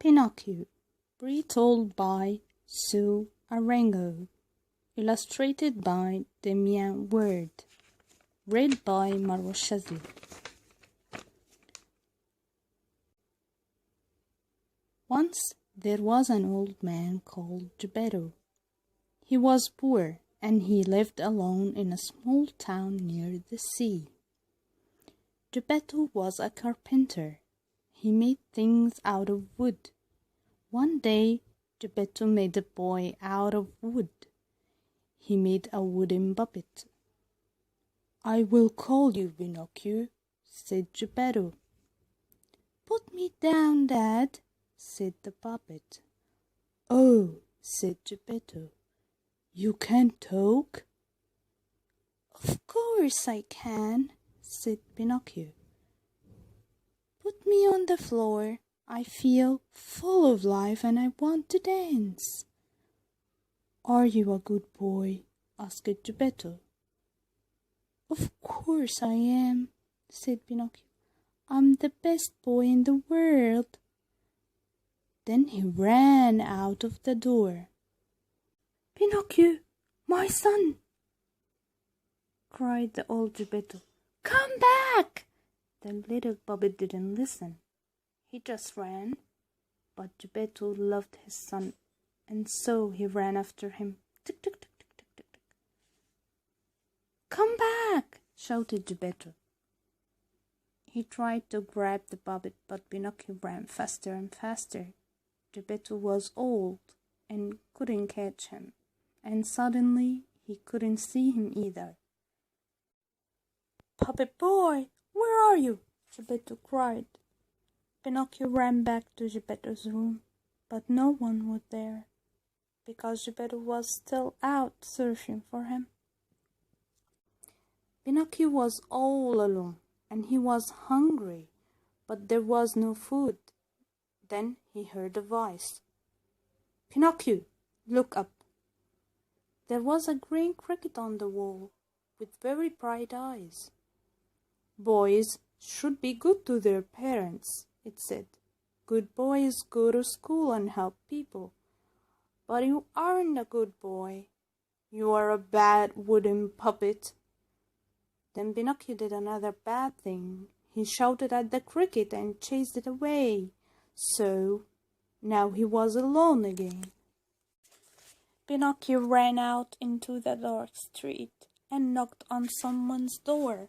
Pinocchio, retold by Sue Arango, illustrated by Damian Ward, read by Marwa Shazli. Once there was an old man called Gepetto. He was poor, and he lived alone in a small town near the sea. Gepetto was a carpenter. He made things out of wood. One day, Gepetto made a boy out of wood. He made a wooden puppet. "I will call you Pinocchio," said Gepetto. "Put me down, Dad," said the puppet. "Oh," said Gepetto, "you can't talk?" "Of course I can," said Pinocchio. "Put me on the floor. I feel full of life and I want to dance." "Are you a good boy?" asked Gepetto. "Of course I am," said Pinocchio. "I'm the best boy in the world." Then he ran out of the door. "Pinocchio, my son!" cried the old Gepetto. "Come back!" The little puppet didn't listen. He just ran. But Gepetto loved his son, and so he ran after him. Tick, tick, tick, tick, tick, tick, tick. "Come back!" shouted Gepetto. He tried to grab the puppet, but Pinocchio ran faster and faster. Gepetto was old and couldn't catch him, and suddenly he couldn't see him either. "Puppet boy, where are you?" Gepetto cried. Pinocchio ran back to Gepetto's room, but no one was there, because Gepetto was still out searching for him. Pinocchio was all alone, and he was hungry, but there was no food. Then he heard a voice. "Pinocchio, look up." There was a green cricket on the wall, with very bright eyes. "Boys should be good to their parents," it said. "Good boys go to school and help people. But you aren't a good boy. You are a bad wooden puppet." Then Pinocchio did another bad thing. He shouted at the cricket and chased it away. So now he was alone again. Pinocchio ran out into the dark street and knocked on someone's door.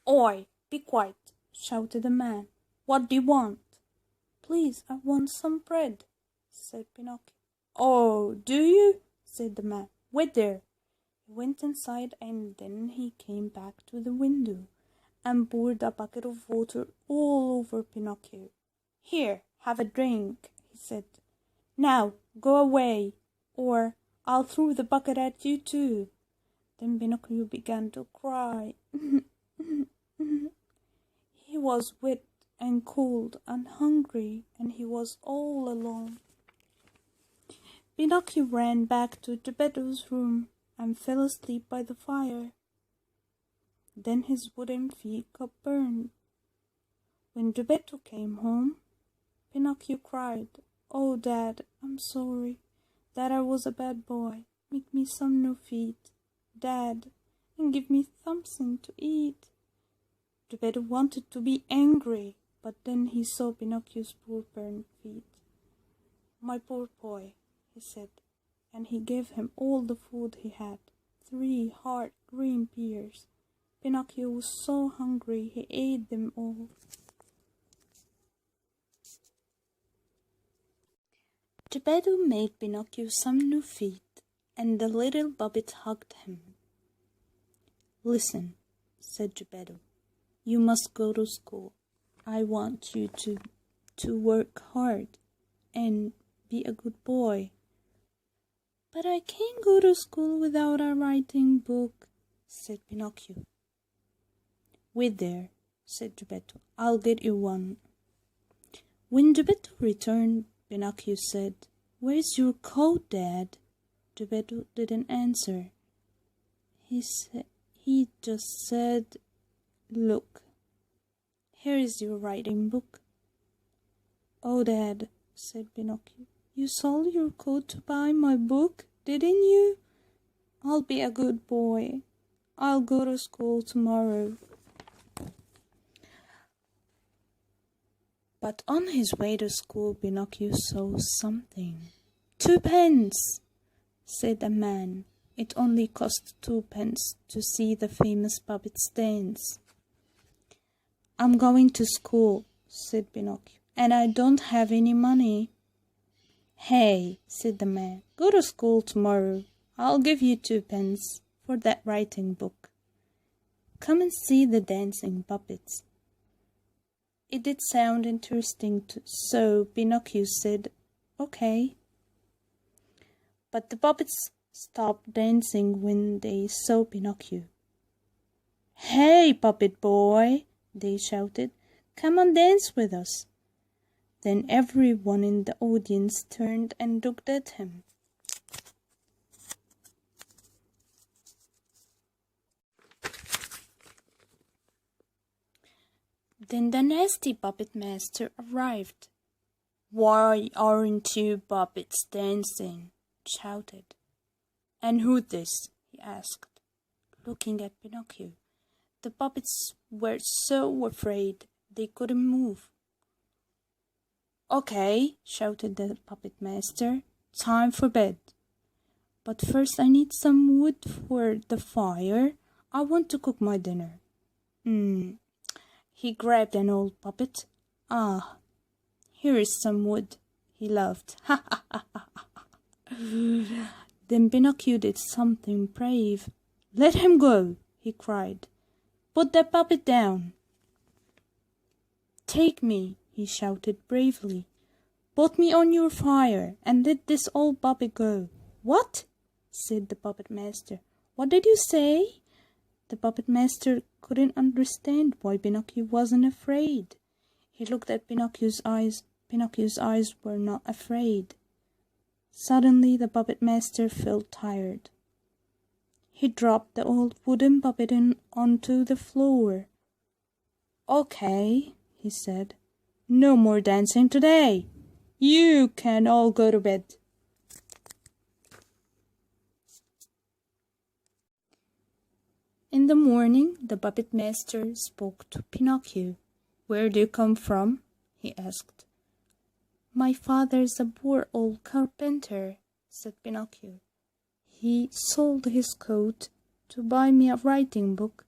"Oi, be quiet," shouted the man. "What do you want?" "Please, I want some bread," said Pinocchio. "Oh, do you?" said the man. "Wait there." He went inside, and then he came back to the window and poured a bucket of water all over Pinocchio. "Here, have a drink," he said. "Now go away, or I'll throw the bucket at you too." Then Pinocchio began to cry. He was wet and cold and hungry, and he was all alone. Pinocchio ran back to Gepetto's room and fell asleep by the fire. Then his wooden feet got burned. When Gepetto came home, Pinocchio cried, "Oh, Dad, I'm sorry that I was a bad boy. Make me some new feet, Dad, and give me something to eat." Gepetto wanted to be angry, but then he saw Pinocchio's poor burned feet. "My poor boy," he said, and he gave him all the food he had, 3 hard green pears. Pinocchio was so hungry he ate them all. Gepetto made Pinocchio some new feet, and the little puppet hugged him. "Listen," said Gepetto, "you must go to school. I want you to work hard and be a good boy." "But I can't go to school without a writing book," said Pinocchio. "Wait there," said Gepetto. "I'll get you one." When Gepetto returned, Pinocchio said, "Where's your coat, Dad?" Gepetto didn't answer. He just said, "Look, here is your writing book." "Oh, Dad," said Pinocchio, "you sold your coat to buy my book, didn't you? I'll be a good boy. I'll go to school tomorrow." But on his way to school, Pinocchio saw something. "2 pence," said the man. "It only cost 2 pence to see the famous puppets dance." "I'm going to school," said Pinocchio, "and I don't have any money." "Hey," said the man, "go to school tomorrow. I'll give you 2 pence for that writing book. Come and see the dancing puppets." It did sound interesting, so Pinocchio said, "Okay." But the puppets stopped dancing when they saw Pinocchio. "Hey, puppet boy," they shouted, "come and dance with us." Then everyone in the audience turned and looked at him. Then the nasty puppet master arrived. "Why aren't you puppets dancing?" shouted. "And who's this?" he asked, looking at Pinocchio. The puppets were so afraid they couldn't move. "Okay," shouted the puppet master, "time for bed. But first I need some wood for the fire. I want to cook my dinner." He grabbed an old puppet. "Ah, here is some wood," he laughed. "Ha ha ha ha ha." Then Pinocchio did something brave. "Let him go," he cried. "Put that puppet down." "Take me," he shouted bravely. "Put me on your fire and let this old puppet go." "What?" said the puppet master. "What did you say?" The puppet master couldn't understand why Pinocchio wasn't afraid. He looked at Pinocchio's eyes. Pinocchio's eyes were not afraid. Suddenly the puppet master felt tired. He dropped the old wooden puppet onto the floor. "Okay," he said. "No more dancing today. You can all go to bed." In the morning, the puppet master spoke to Pinocchio. "Where do you come from?" he asked. "My father's a poor old carpenter," said Pinocchio. "He sold his coat to buy me a writing book,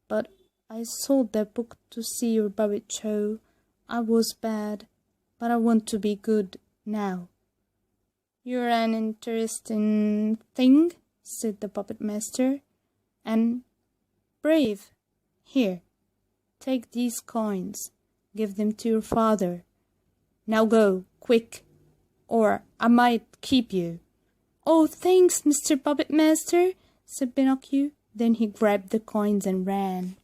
but I sold that book to see your puppet show. I was bad, but I want to be good now." "You're an interesting thing," said the puppet master, "and brave. Here, take these coins. Give them to your father. Now go, quick, or I might keep you." "Oh, thanks, Mr. Puppet Master," said Pinocchio. Then he grabbed the coins and ran.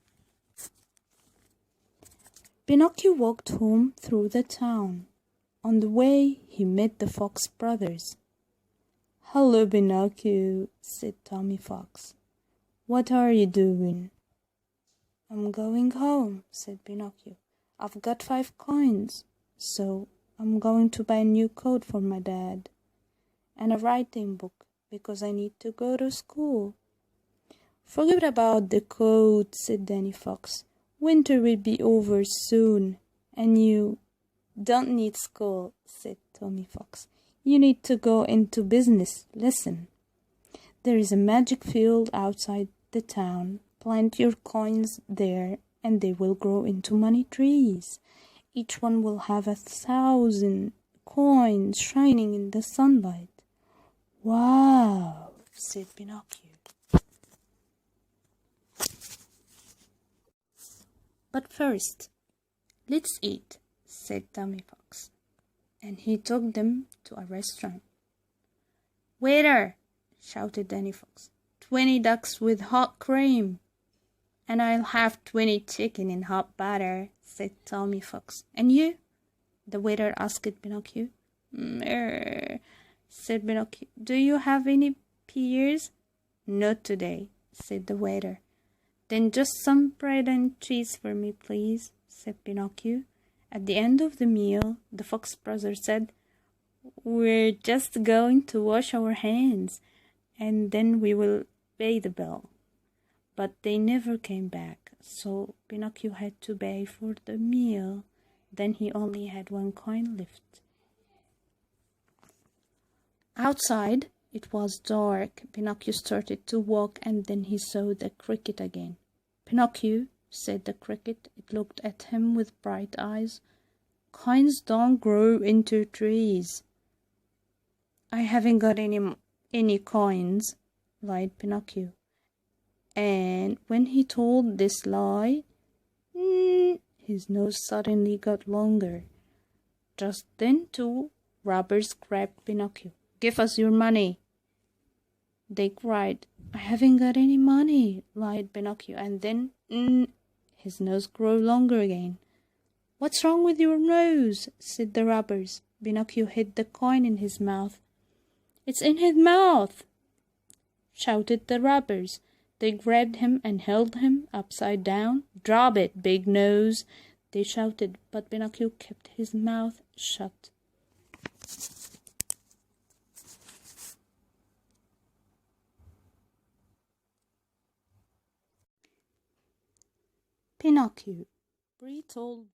Pinocchio walked home through the town. On the way, he met the Fox brothers. "Hello, Pinocchio," said Tommy Fox. "What are you doing?" "I'm going home," said Pinocchio. "I've got 5 coins, so I'm going to buy a new coat for my dad and a writing book because I need to go to school." "Forget about the coat," said Danny Fox. "Winter will be over soon, and you don't need school," said Tommy Fox. "You need to go into business. Listen, there is a magic field outside the town. Plant your coins there, and they will grow into money trees. Each one will have 1,000 coins shining in the sunlight." "Wow," said Pinocchio. "But first, let's eat," said Tommy Fox, and he took them to a restaurant. "Waiter," shouted Danny Fox, 20 ducks with hot cream." "And I'll have 20 chicken in hot butter," said Tommy Fox. "And you?" the waiter asked Pinocchio. Said Pinocchio. "Do you have any pears?" "Not today," said the waiter. "Then just some bread and cheese for me, please," said Pinocchio. At the end of the meal, the fox brother said, "We're just going to wash our hands, and then we will pay the bill." But they never came back, so Pinocchio had to pay for the meal. Then he only had one coin left. Outside, it was dark. Pinocchio started to walk, and then he saw the cricket again. "Pinocchio," said the cricket. It looked at him with bright eyes. "Coins don't grow into trees." "I haven't got any coins," lied Pinocchio. And when he told this lie, his nose suddenly got longer. Just then two robbers grabbed Pinocchio. "Give us your money!" they cried. "I haven't got any money," lied Pinocchio, and then his nose grew longer again. "What's wrong with your nose?" said the robbers. Pinocchio hid the coin in his mouth. "It's in his mouth!" shouted the robbers. They grabbed him and held him upside down. "Drop it, big nose!" they shouted, but Pinocchio kept his mouth shut. Pinocchio, retold